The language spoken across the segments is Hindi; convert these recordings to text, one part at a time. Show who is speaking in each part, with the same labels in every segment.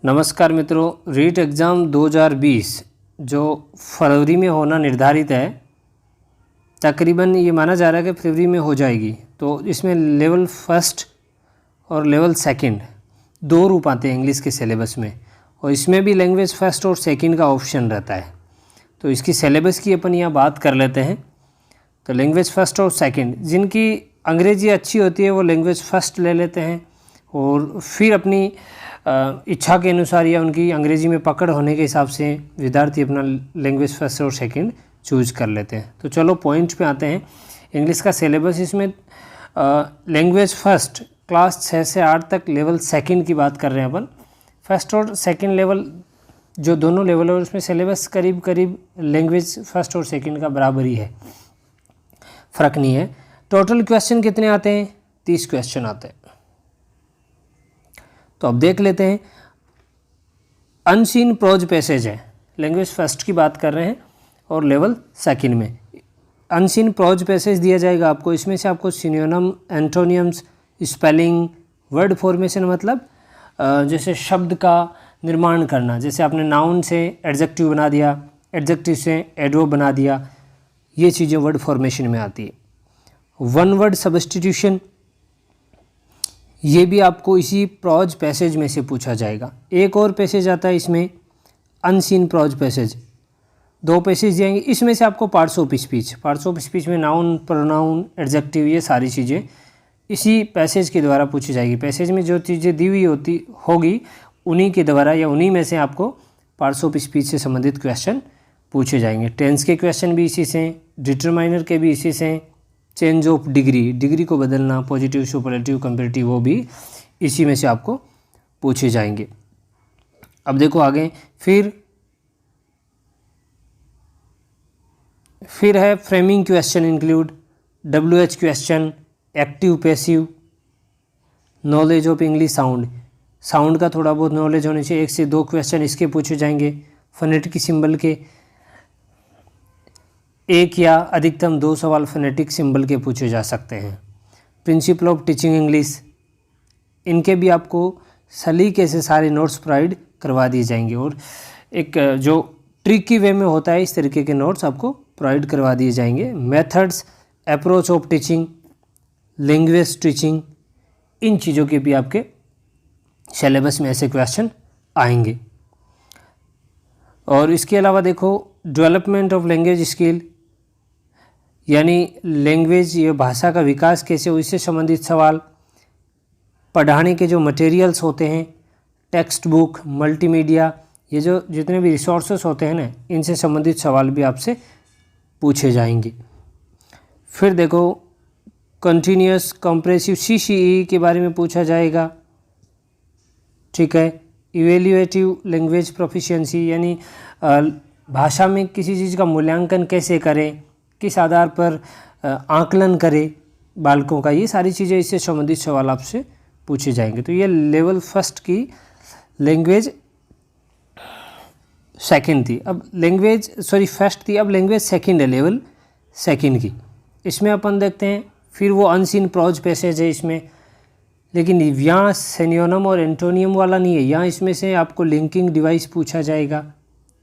Speaker 1: नमस्कार मित्रों, रीट एग्ज़ाम 2020 जो फरवरी में होना निर्धारित है, तकरीबन ये माना जा रहा है कि फरवरी में हो जाएगी। तो इसमें लेवल फर्स्ट और लेवल सेकंड दो रूप आते हैं इंग्लिश के सिलेबस में, और इसमें भी लैंग्वेज फर्स्ट और सेकंड का ऑप्शन रहता है। तो इसकी सिलेबस की अपन यहाँ बात कर लेते हैं। तो लैंग्वेज फर्स्ट और सेकंड, जिनकी अंग्रेज़ी अच्छी होती है वो लैंग्वेज फर्स्ट ले लेते हैं, और फिर अपनी इच्छा के अनुसार या उनकी अंग्रेज़ी में पकड़ होने के हिसाब से विद्यार्थी अपना लैंग्वेज फर्स्ट और सेकंड चूज कर लेते हैं। तो चलो पॉइंट पे आते हैं। इंग्लिश का सिलेबस, इसमें लैंग्वेज फर्स्ट क्लास 6 से 8 तक, लेवल सेकंड की बात कर रहे हैं अपन। फर्स्ट और सेकंड लेवल जो दोनों लेवल है उसमें सिलेबस करीब करीब लैंग्वेज फर्स्ट और सेकंड का बराबर ही है, फ़र्क नहीं है। टोटल क्वेश्चन कितने आते हैं? 30 क्वेश्चन आते हैं। तो अब देख लेते हैं। अनसीन प्रोज पैसेज है, लैंग्वेज फर्स्ट की बात कर रहे हैं, और लेवल सेकंड में अनसीन प्रोज पैसेज दिया जाएगा आपको। इसमें से आपको सिनोनिम, एंटोनियम्स, स्पेलिंग, वर्ड फॉर्मेशन, मतलब जैसे शब्द का निर्माण करना, जैसे आपने नाउन से एडजेक्टिव बना दिया, एडजेक्टिव से एडवर्ब बना दिया, ये चीज़ें वर्ड फॉर्मेशन में आती है। वन वर्ड सब्स्टिट्यूशन, ये भी आपको इसी प्रोज पैसेज में से पूछा जाएगा। एक और पैसेज आता है इसमें, अनसीन प्रोज पैसेज। दो पैसेज दिएंगे, इसमें से आपको पार्ट्स ऑफ स्पीच में नाउन, प्रोनाउन, एडजेक्टिव, ये सारी चीज़ें इसी पैसेज के द्वारा पूछी जाएगी। पैसेज में जो चीज़ें दी हुई होगी उन्हीं के द्वारा या उन्हीं में से आपको पार्ट्स ऑफ स्पीच से संबंधित क्वेश्चन पूछे जाएंगे। टेंस के क्वेश्चन भी इसी से, डिटरमाइनर के भी इसी से, चेंज ऑफ डिग्री को बदलना, पॉजिटिव, सुपरलेटिव, कंपैरेटिव, वो भी इसी में से आपको पूछे जाएंगे। अब देखो आगे, फिर है framing question include, WH question, active passive, knowledge of English sound का थोड़ा बहुत नॉलेज होने चाहिए। 1 से 2 क्वेश्चन इसके पूछे जाएंगे। फोनेटिक सिंबल के 1 या अधिकतम 2 सवाल फोनेटिक सिंबल के पूछे जा सकते हैं। प्रिंसिपल ऑफ टीचिंग इंग्लिश, इनके भी आपको सलीके से सारे नोट्स प्रोवाइड करवा दिए जाएंगे, और एक जो ट्रिकी वे में होता है इस तरीके के नोट्स आपको प्रोवाइड करवा दिए जाएंगे। Methods, approach of teaching, language teaching, इन चीज़ों के भी आपके सिलेबस में ऐसे क्वेश्चन आएंगे। और इसके अलावा देखो, डेवलपमेंट ऑफ लैंग्वेज स्किल, यानी लैंग्वेज, ये भाषा का विकास कैसे हो, इससे संबंधित सवाल। पढ़ाने के जो मटेरियल्स होते हैं, टेक्स्ट बुक, मल्टीमीडिया, ये जो जितने भी रिसोर्सेस होते हैं ना, इनसे संबंधित सवाल भी आपसे पूछे जाएंगे। फिर देखो, कंटिन्यूस कंप्रेसिव CCE के बारे में पूछा जाएगा, ठीक है। इवेल्युएटिव लैंग्वेज प्रोफिशिएंसी, यानी भाषा में किसी चीज़ का मूल्यांकन कैसे करें, किस आधार पर आकलन करें बालकों का, ये सारी चीज़ें इससे संबंधित सवाल आपसे पूछे जाएंगे। तो ये लेवल फर्स्ट की लैंग्वेज सेकंड थी। अब फर्स्ट थी, अब लैंग्वेज सेकंड है, लेवल सेकंड की। इसमें अपन देखते हैं, फिर वो अनसीन प्रोज पैसेज है इसमें, लेकिन यहाँ सिनोनिम और एंटोनियम वाला नहीं है। यहाँ इसमें से आपको लिंकिंग डिवाइस पूछा जाएगा,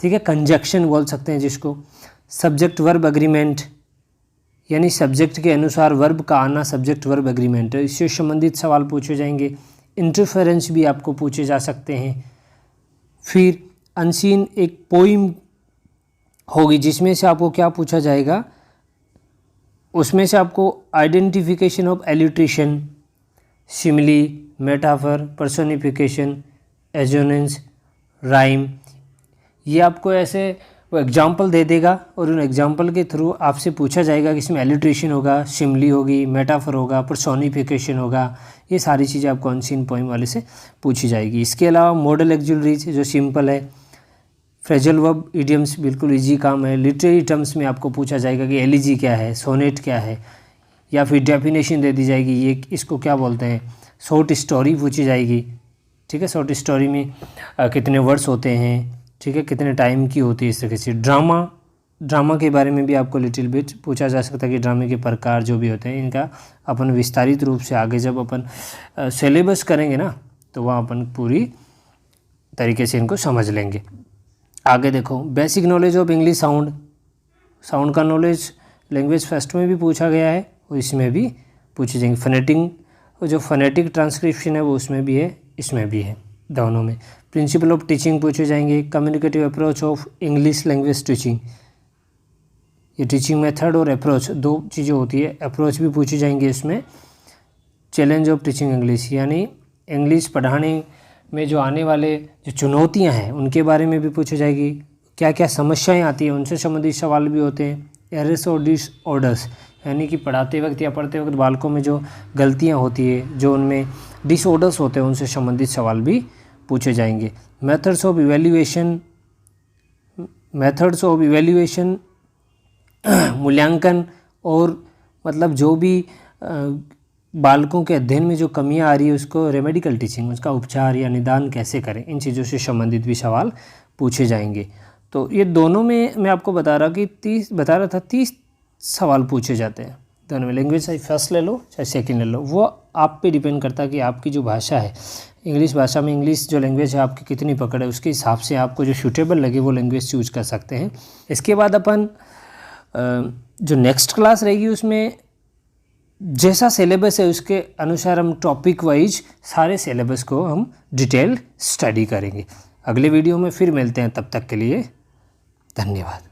Speaker 1: ठीक है, कंजक्शन बोल सकते हैं जिसको। सब्जेक्ट वर्ब एग्रीमेंट, यानी सब्जेक्ट के अनुसार वर्ब का आना, सब्जेक्ट वर्ब एग्रीमेंट, इससे संबंधित सवाल पूछे जाएंगे। इंटरफेरेंस भी आपको पूछे जा सकते हैं। फिर अनसीन एक पोइम होगी जिसमें से आपको क्या पूछा जाएगा, उसमें से आपको identification of alliteration, simile, metaphor, personification, assonance, rhyme, ये आपको ऐसे वो एग्जाम्पल दे देगा, और उन एग्जाम्पल के थ्रू आपसे पूछा जाएगा कि इसमें एलिट्रेशन होगा, सिमिली होगी, मेटाफर होगा, पर्सोनिफिकेशन होगा, ये सारी चीज़ें आपको अनसीन पोइम वाले से पूछी जाएगी। इसके अलावा मॉडल एक्जुलरीज जो सिंपल है, फ्रेजल वर्ब इडियम्स बिल्कुल इजी काम है। लिटरेरी टर्म्स में आपको पूछा जाएगा कि एलिजी क्या है, सोनेट क्या है, या फिर डेफिनेशन दे दी जाएगी, ये इसको क्या बोलते हैं। शॉर्ट स्टोरी पूछी जाएगी, ठीक है, शॉर्ट स्टोरी में कितने वर्ड्स होते हैं, ठीक है, कितने टाइम की होती है, इस तरह से। ड्रामा के बारे में भी आपको लिटिल बिट पूछा जा सकता है कि ड्रामे के प्रकार जो भी होते हैं, इनका अपन विस्तारित रूप से आगे जब अपन सिलेबस करेंगे ना, तो वहाँ अपन पूरी तरीके से इनको समझ लेंगे। आगे देखो, basic knowledge of English sound का नॉलेज लैंग्वेज फेस्ट में भी पूछा गया है और इसमें भी पूछे जाएंगे। फनेटिंग, जो फनेटिक ट्रांसक्रिप्शन है वो उसमें भी है, इसमें भी है, दोनों में। प्रिंसिपल ऑफ टीचिंग पूछे जाएंगे। Communicative approach of English language teaching, ये टीचिंग मेथड और अप्रोच दो चीज़ें होती है, अप्रोच भी पूछी जाएंगी इसमें। चैलेंज ऑफ टीचिंग इंग्लिश, यानी इंग्लिश पढ़ाने में जो आने वाले जो चुनौतियां हैं उनके बारे में भी पूछी जाएगी। क्या क्या समस्याएं आती हैं उनसे संबंधित सवाल भी होते हैं। एरर्स और डिसऑर्डर्स, यानी कि पढ़ाते वक्त या पढ़ते वक्त बालकों में जो गलतियां होती है, जो उनमें डिसऑर्डर्स होते हैं, उनसे संबंधित सवाल भी पूछे जाएंगे। मेथड्स ऑफ इवैल्यूएशन मूल्यांकन, और मतलब जो भी बालकों के अध्ययन में जो कमियां आ रही है उसको रेमेडिकल टीचिंग, उसका उपचार या निदान कैसे करें, इन चीज़ों से संबंधित भी सवाल पूछे जाएंगे। तो ये दोनों में मैं आपको बता रहा था 30 सवाल पूछे जाते हैं दोनों में। लैंग्वेज चाहे फर्स्ट ले लो चाहे सेकंड ले लो, वो आप पे डिपेंड करता है कि आपकी जो भाषा है, इंग्लिश भाषा में इंग्लिश जो लैंग्वेज है आपकी कितनी पकड़ है, उसके हिसाब से आपको जो सूटेबल लगे वो लैंग्वेज चूज कर सकते हैं। इसके बाद अपन जो नेक्स्ट क्लास रहेगी उसमें जैसा सिलेबस है उसके अनुसार हम टॉपिक वाइज सारे सिलेबस को हम डिटेल स्टडी करेंगे। अगले वीडियो में फिर मिलते हैं, तब तक के लिए धन्यवाद।